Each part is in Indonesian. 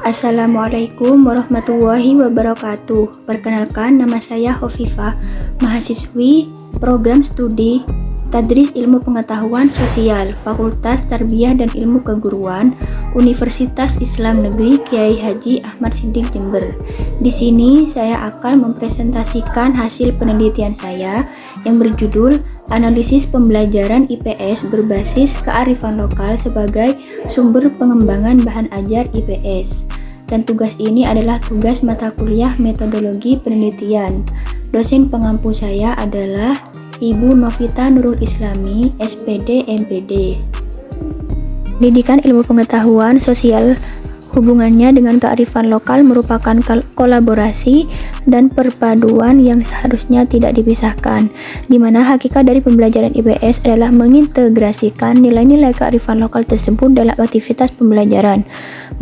Assalamualaikum warahmatullahi wabarakatuh. Perkenalkan, nama saya Hovifah, mahasiswi program studi Tadris Ilmu Pengetahuan Sosial, Fakultas Tarbiyah dan Ilmu Keguruan, Universitas Islam Negeri Kiai Haji Ahmad Siddiq Jember. Di sini saya akan mempresentasikan hasil penelitian saya yang berjudul Analisis Pembelajaran IPS berbasis kearifan lokal sebagai sumber pengembangan bahan ajar IPS. Dan tugas ini adalah tugas mata kuliah metodologi penelitian. Dosen pengampu saya adalah Ibu Novita Nurul Islami, SPD MPD. Pendidikan ilmu pengetahuan sosial hubungannya dengan kearifan lokal merupakan kolaborasi dan perpaduan yang seharusnya tidak dipisahkan, di mana hakikat dari pembelajaran IPS adalah mengintegrasikan nilai-nilai kearifan lokal tersebut dalam aktivitas pembelajaran.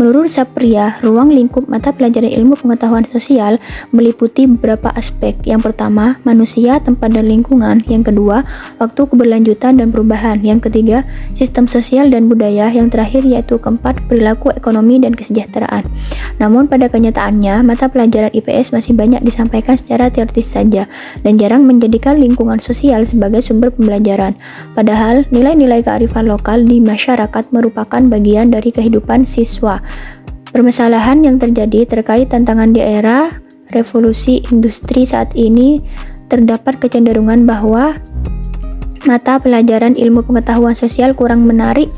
Menurut Sapria, ruang lingkup mata pelajaran ilmu pengetahuan sosial meliputi beberapa aspek. Yang pertama, manusia, tempat dan lingkungan. Yang kedua, waktu keberlanjutan dan perubahan. Yang ketiga, sistem sosial dan budaya. Yang terakhir yaitu keempat, perilaku ekonomi dan kesejahteraan. Namun pada kenyataannya, mata pelajaran IPS masih banyak disampaikan secara teoritis saja dan jarang menjadikan lingkungan sosial sebagai sumber pembelajaran. Padahal, nilai-nilai kearifan lokal di masyarakat merupakan bagian dari kehidupan siswa. Permasalahan yang terjadi terkait tantangan di era revolusi industri saat ini terdapat kecenderungan bahwa mata pelajaran ilmu pengetahuan sosial kurang menarik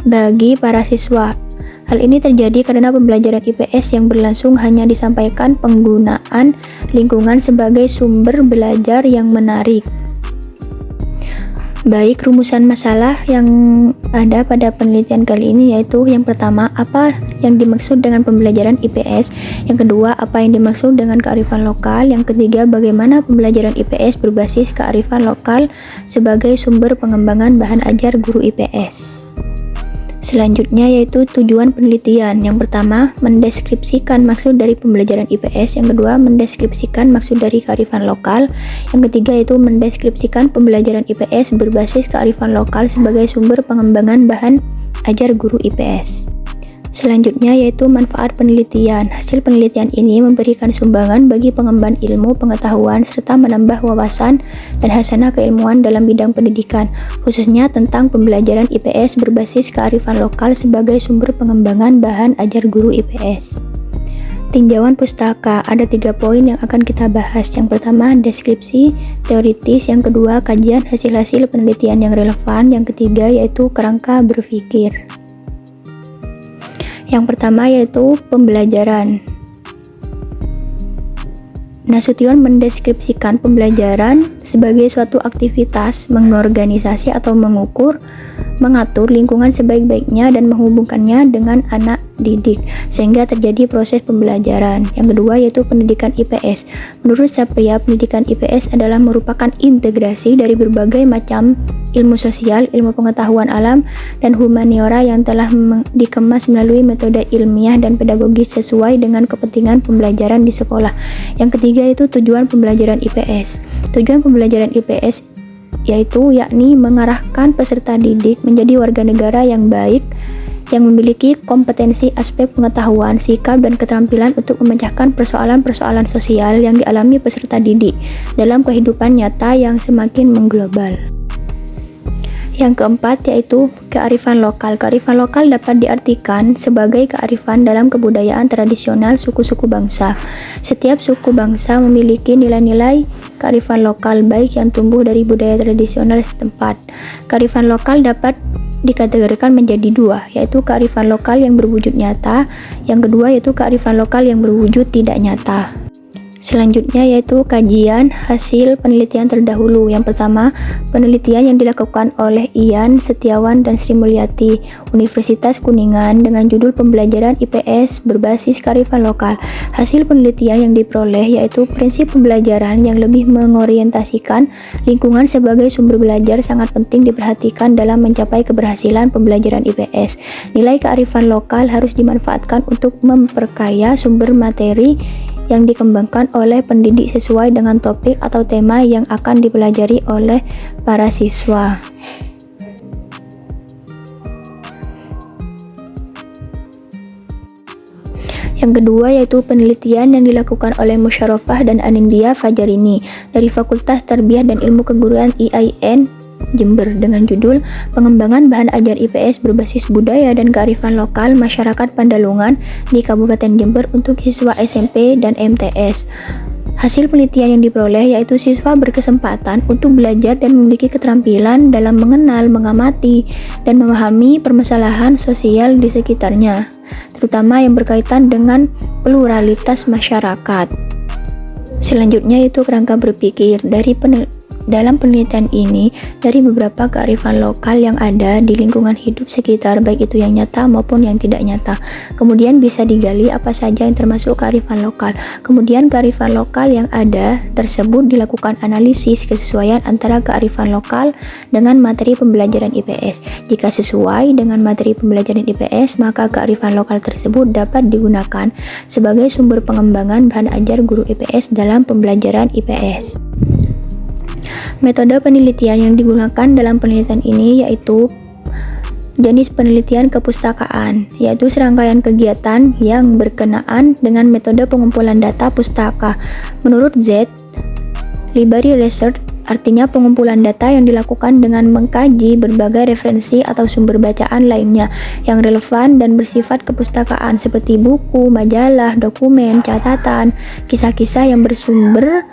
bagi para siswa. Hal ini terjadi karena pembelajaran IPS yang berlangsung hanya disampaikan penggunaan lingkungan sebagai sumber belajar yang menarik. Baik, rumusan masalah yang ada pada penelitian kali ini yaitu yang pertama, apa yang dimaksud dengan pembelajaran IPS, yang kedua, apa yang dimaksud dengan kearifan lokal, yang ketiga, bagaimana pembelajaran IPS berbasis kearifan lokal sebagai sumber pengembangan bahan ajar guru IPS. Selanjutnya yaitu tujuan penelitian. Yang pertama, mendeskripsikan maksud dari pembelajaran IPS. Yang kedua, mendeskripsikan maksud dari kearifan lokal. Yang ketiga yaitu mendeskripsikan pembelajaran IPS berbasis kearifan lokal sebagai sumber pengembangan bahan ajar guru IPS. Selanjutnya yaitu manfaat penelitian. Hasil penelitian ini memberikan sumbangan bagi pengemban ilmu pengetahuan serta menambah wawasan dan hasanah keilmuan dalam bidang pendidikan, khususnya tentang pembelajaran IPS berbasis kearifan lokal sebagai sumber pengembangan bahan ajar guru IPS. Tinjauan pustaka, ada 3 poin yang akan kita bahas. Yang pertama, deskripsi teoritis. Yang kedua, kajian hasil-hasil penelitian yang relevan. Yang ketiga yaitu kerangka berpikir. Yang pertama yaitu pembelajaran. Nasution mendeskripsikan pembelajaran sebagai suatu aktivitas mengorganisasi atau mengatur lingkungan sebaik-baiknya dan menghubungkannya dengan anak didik sehingga terjadi proses pembelajaran. Yang kedua yaitu pendidikan IPS. Menurut Sapria, pendidikan IPS adalah merupakan integrasi dari berbagai macam ilmu sosial, ilmu pengetahuan alam, dan humaniora yang telah dikemas melalui metode ilmiah dan pedagogis sesuai dengan kepentingan pembelajaran di sekolah. Yang ketiga yaitu tujuan pembelajaran IPS. Tujuan pembelajaran IPS yakni mengarahkan peserta didik menjadi warga negara yang baik, yang memiliki kompetensi aspek pengetahuan, sikap, dan keterampilan untuk memecahkan persoalan-persoalan sosial yang dialami peserta didik dalam kehidupan nyata yang semakin mengglobal. Yang keempat yaitu kearifan lokal. Kearifan lokal dapat diartikan sebagai kearifan dalam kebudayaan tradisional suku-suku bangsa. Setiap suku bangsa memiliki nilai-nilai kearifan lokal baik yang tumbuh dari budaya tradisional setempat. Kearifan lokal dapat dikategorikan menjadi 2, yaitu kearifan lokal yang berwujud nyata, yang kedua yaitu kearifan lokal yang berwujud tidak nyata. Selanjutnya yaitu kajian hasil penelitian terdahulu. Yang pertama, penelitian yang dilakukan oleh Ian Setiawan dan Sri Mulyati, Universitas Kuningan, dengan judul Pembelajaran IPS berbasis kearifan lokal. Hasil penelitian yang diperoleh yaitu prinsip pembelajaran yang lebih mengorientasikan lingkungan sebagai sumber belajar sangat penting diperhatikan dalam mencapai keberhasilan pembelajaran IPS. Nilai kearifan lokal harus dimanfaatkan untuk memperkaya sumber materi yang dikembangkan oleh pendidik sesuai dengan topik atau tema yang akan dipelajari oleh para siswa. Yang kedua yaitu penelitian yang dilakukan oleh Musharrafah dan Anindya Fajarini dari Fakultas Tarbiyah dan Ilmu Keguruan IAIN Jember dengan judul Pengembangan Bahan Ajar IPS Berbasis Budaya dan Kearifan Lokal Masyarakat Pandalungan di Kabupaten Jember untuk siswa SMP dan MTS. Hasil penelitian yang diperoleh yaitu siswa berkesempatan untuk belajar dan memiliki keterampilan dalam mengenal, mengamati, dan memahami permasalahan sosial di sekitarnya, terutama yang berkaitan dengan pluralitas masyarakat. Selanjutnya yaitu kerangka berpikir. Dalam penelitian ini, dari beberapa kearifan lokal yang ada di lingkungan hidup sekitar, baik itu yang nyata maupun yang tidak nyata. Kemudian bisa digali apa saja yang termasuk kearifan lokal. Kemudian kearifan lokal yang ada tersebut dilakukan analisis kesesuaian antara kearifan lokal dengan materi pembelajaran IPS. Jika sesuai dengan materi pembelajaran IPS, maka kearifan lokal tersebut dapat digunakan sebagai sumber pengembangan bahan ajar guru IPS dalam pembelajaran IPS. Metode penelitian yang digunakan dalam penelitian ini yaitu jenis penelitian kepustakaan, yaitu serangkaian kegiatan yang berkenaan dengan metode pengumpulan data pustaka. Menurut Z, library research artinya pengumpulan data yang dilakukan dengan mengkaji berbagai referensi atau sumber bacaan lainnya yang relevan dan bersifat kepustakaan seperti buku, majalah, dokumen, catatan, kisah-kisah yang bersumber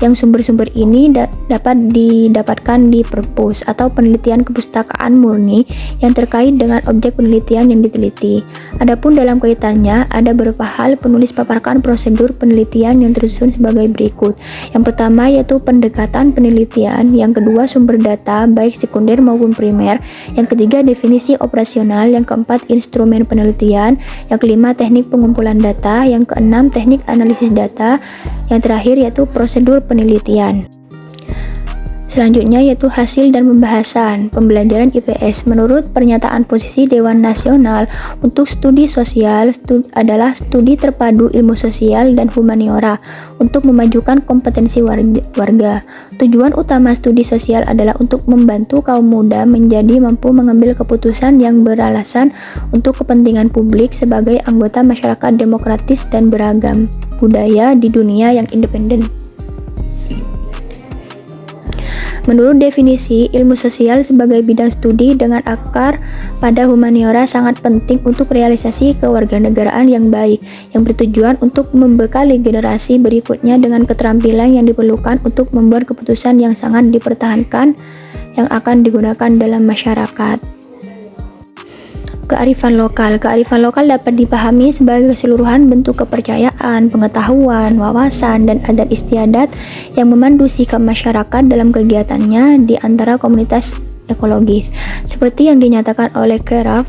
sumber-sumber ini dapat didapatkan di perpus atau penelitian kepustakaan murni yang terkait dengan objek penelitian yang diteliti. Adapun dalam kaitannya ada beberapa hal penulis paparkan prosedur penelitian yang tersusun sebagai berikut. Yang pertama yaitu pendekatan penelitian, yang kedua sumber data baik sekunder maupun primer, yang ketiga definisi operasional, yang keempat instrumen penelitian, yang kelima teknik pengumpulan data, yang keenam teknik analisis data, yang terakhir yaitu prosedur penelitian. Selanjutnya yaitu hasil dan pembahasan pembelajaran IPS. Menurut pernyataan posisi Dewan Nasional untuk Studi Sosial adalah studi terpadu ilmu sosial dan humaniora untuk memajukan kompetensi warga. Tujuan utama studi sosial adalah untuk membantu kaum muda menjadi mampu mengambil keputusan yang beralasan untuk kepentingan publik sebagai anggota masyarakat demokratis dan beragam budaya di dunia yang independen. Menurut definisi, ilmu sosial sebagai bidang studi dengan akar pada humaniora sangat penting untuk realisasi kewarganegaraan yang baik, yang bertujuan untuk membekali generasi berikutnya dengan keterampilan yang diperlukan untuk membuat keputusan yang sangat dipertahankan yang akan digunakan dalam masyarakat. Kearifan lokal. Kearifan lokal dapat dipahami sebagai keseluruhan bentuk kepercayaan, pengetahuan, wawasan, dan adat istiadat yang memandu sikap masyarakat dalam kegiatannya di antara komunitas ekologis. Seperti yang dinyatakan oleh Keraf,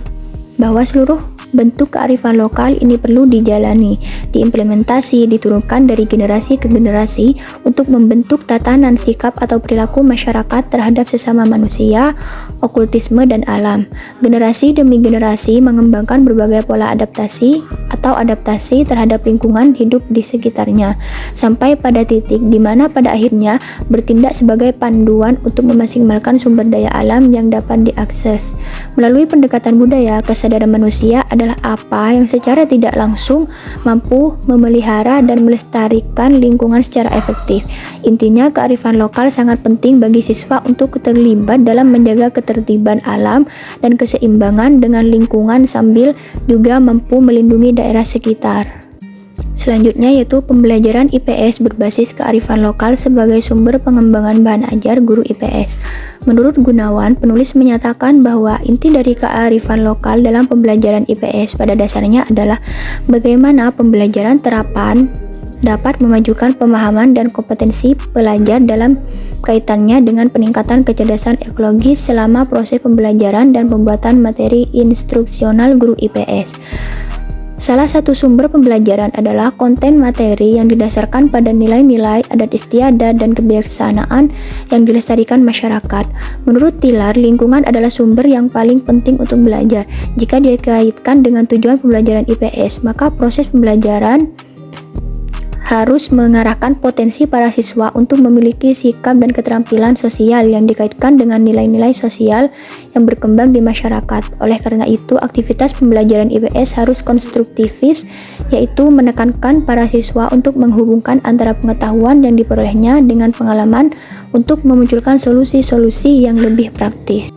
bahwa seluruh bentuk kearifan lokal ini perlu dijalani, diimplementasi, diturunkan dari generasi ke generasi untuk membentuk tatanan sikap atau perilaku masyarakat terhadap sesama manusia, okultisme, dan alam. Generasi demi generasi mengembangkan berbagai pola adaptasi atau adaptasi terhadap lingkungan hidup di sekitarnya, sampai pada titik di mana pada akhirnya bertindak sebagai panduan untuk memaksimalkan sumber daya alam yang dapat diakses. Melalui pendekatan budaya, kesadaran manusia adalah apa yang secara tidak langsung mampu memelihara dan melestarikan lingkungan secara efektif. Intinya, kearifan lokal sangat penting bagi siswa untuk terlibat dalam menjaga ketertiban alam dan keseimbangan dengan lingkungan sambil juga mampu melindungi daerah sekitar. Selanjutnya yaitu pembelajaran IPS berbasis kearifan lokal sebagai sumber pengembangan bahan ajar guru IPS. Menurut Gunawan, penulis menyatakan bahwa inti dari kearifan lokal dalam pembelajaran IPS pada dasarnya adalah bagaimana pembelajaran terapan dapat memajukan pemahaman dan kompetensi pelajar dalam kaitannya dengan peningkatan kecerdasan ekologis selama proses pembelajaran dan pembuatan materi instruksional guru IPS. Salah satu sumber pembelajaran adalah konten materi yang didasarkan pada nilai-nilai adat istiadat dan kebiasaan yang dilestarikan masyarakat. Menurut Tilar, lingkungan adalah sumber yang paling penting untuk belajar. Jika dikaitkan dengan tujuan pembelajaran IPS, maka proses pembelajaran harus mengarahkan potensi para siswa untuk memiliki sikap dan keterampilan sosial yang dikaitkan dengan nilai-nilai sosial yang berkembang di masyarakat. Oleh karena itu, aktivitas pembelajaran IPS harus konstruktivis, yaitu menekankan para siswa untuk menghubungkan antara pengetahuan yang diperolehnya dengan pengalaman untuk memunculkan solusi-solusi yang lebih praktis.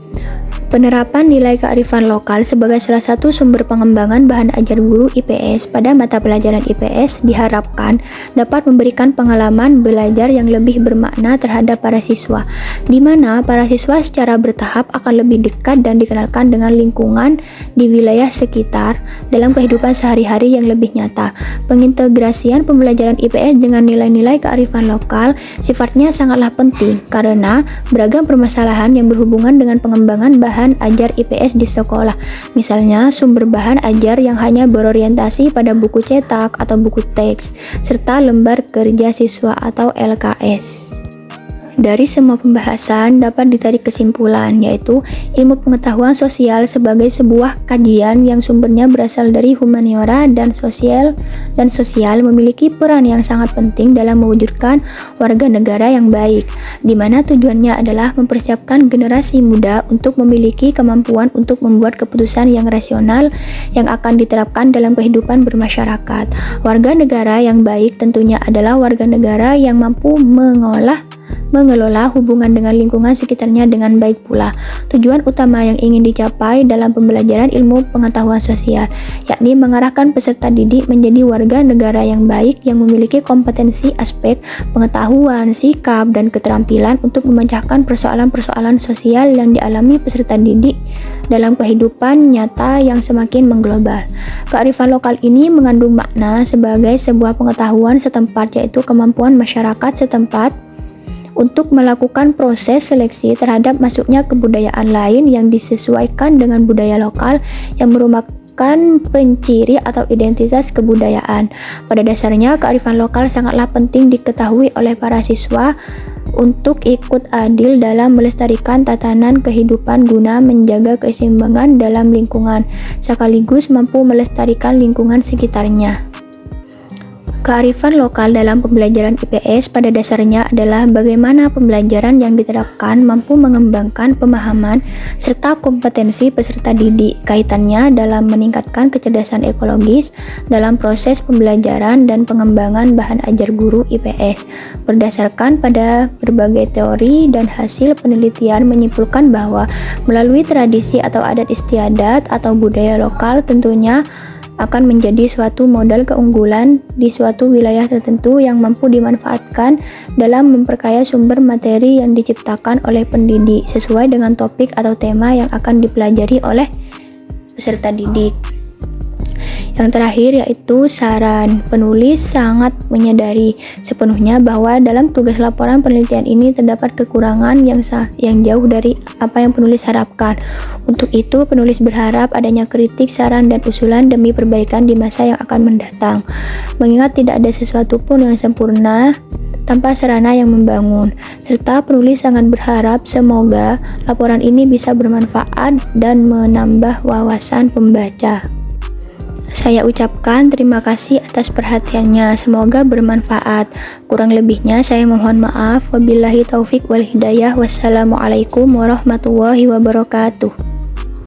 Penerapan nilai kearifan lokal sebagai salah satu sumber pengembangan bahan ajar guru IPS pada mata pelajaran IPS diharapkan dapat memberikan pengalaman belajar yang lebih bermakna terhadap para siswa, di mana para siswa secara bertahap akan lebih dekat dan dikenalkan dengan lingkungan di wilayah sekitar dalam kehidupan sehari-hari yang lebih nyata. Pengintegrasian pembelajaran IPS dengan nilai-nilai kearifan lokal sifatnya sangatlah penting karena beragam permasalahan yang berhubungan dengan pengembangan bahan ajar IPS di sekolah. Misalnya, sumber bahan ajar yang hanya berorientasi pada buku cetak atau buku teks, serta lembar kerja siswa atau LKS. Dari semua pembahasan dapat ditarik kesimpulan, yaitu ilmu pengetahuan sosial sebagai sebuah kajian yang sumbernya berasal dari humaniora dan sosial memiliki peran yang sangat penting dalam mewujudkan warga negara yang baik, di mana tujuannya adalah mempersiapkan generasi muda untuk memiliki kemampuan untuk membuat keputusan yang rasional yang akan diterapkan dalam kehidupan bermasyarakat. Warga negara yang baik tentunya adalah warga negara yang mampu mengelola hubungan dengan lingkungan sekitarnya dengan baik pula. Tujuan utama yang ingin dicapai dalam pembelajaran ilmu pengetahuan sosial, yakni mengarahkan peserta didik menjadi warga negara yang baik yang memiliki kompetensi aspek pengetahuan, sikap, dan keterampilan untuk memecahkan persoalan-persoalan sosial yang dialami peserta didik dalam kehidupan nyata yang semakin mengglobal. Kearifan lokal ini mengandung makna sebagai sebuah pengetahuan setempat, yaitu kemampuan masyarakat setempat untuk melakukan proses seleksi terhadap masuknya kebudayaan lain yang disesuaikan dengan budaya lokal yang merupakan penciri atau identitas kebudayaan. Pada dasarnya, kearifan lokal sangatlah penting diketahui oleh para siswa untuk ikut adil dalam melestarikan tatanan kehidupan guna menjaga keseimbangan dalam lingkungan, sekaligus mampu melestarikan lingkungan sekitarnya. Kearifan lokal dalam pembelajaran IPS pada dasarnya adalah bagaimana pembelajaran yang diterapkan mampu mengembangkan pemahaman serta kompetensi peserta didik, kaitannya dalam meningkatkan kecerdasan ekologis dalam proses pembelajaran dan pengembangan bahan ajar guru IPS. Berdasarkan pada berbagai teori dan hasil penelitian menyimpulkan bahwa melalui tradisi atau adat istiadat atau budaya lokal tentunya akan menjadi suatu modal keunggulan di suatu wilayah tertentu yang mampu dimanfaatkan dalam memperkaya sumber materi yang diciptakan oleh pendidik sesuai dengan topik atau tema yang akan dipelajari oleh peserta didik. Yang terakhir yaitu saran. Penulis sangat menyadari sepenuhnya bahwa dalam tugas laporan penelitian ini terdapat kekurangan yang jauh dari apa yang penulis harapkan. Untuk itu, penulis berharap adanya kritik, saran, dan usulan demi perbaikan di masa yang akan mendatang. Mengingat tidak ada sesuatu pun yang sempurna tanpa sarana yang membangun, serta penulis sangat berharap semoga laporan ini bisa bermanfaat dan menambah wawasan pembaca. Saya ucapkan terima kasih atas perhatiannya, semoga bermanfaat. Kurang lebihnya saya mohon maaf. Wabillahi taufik wal hidayah. Wassalamualaikum warahmatullahi wabarakatuh.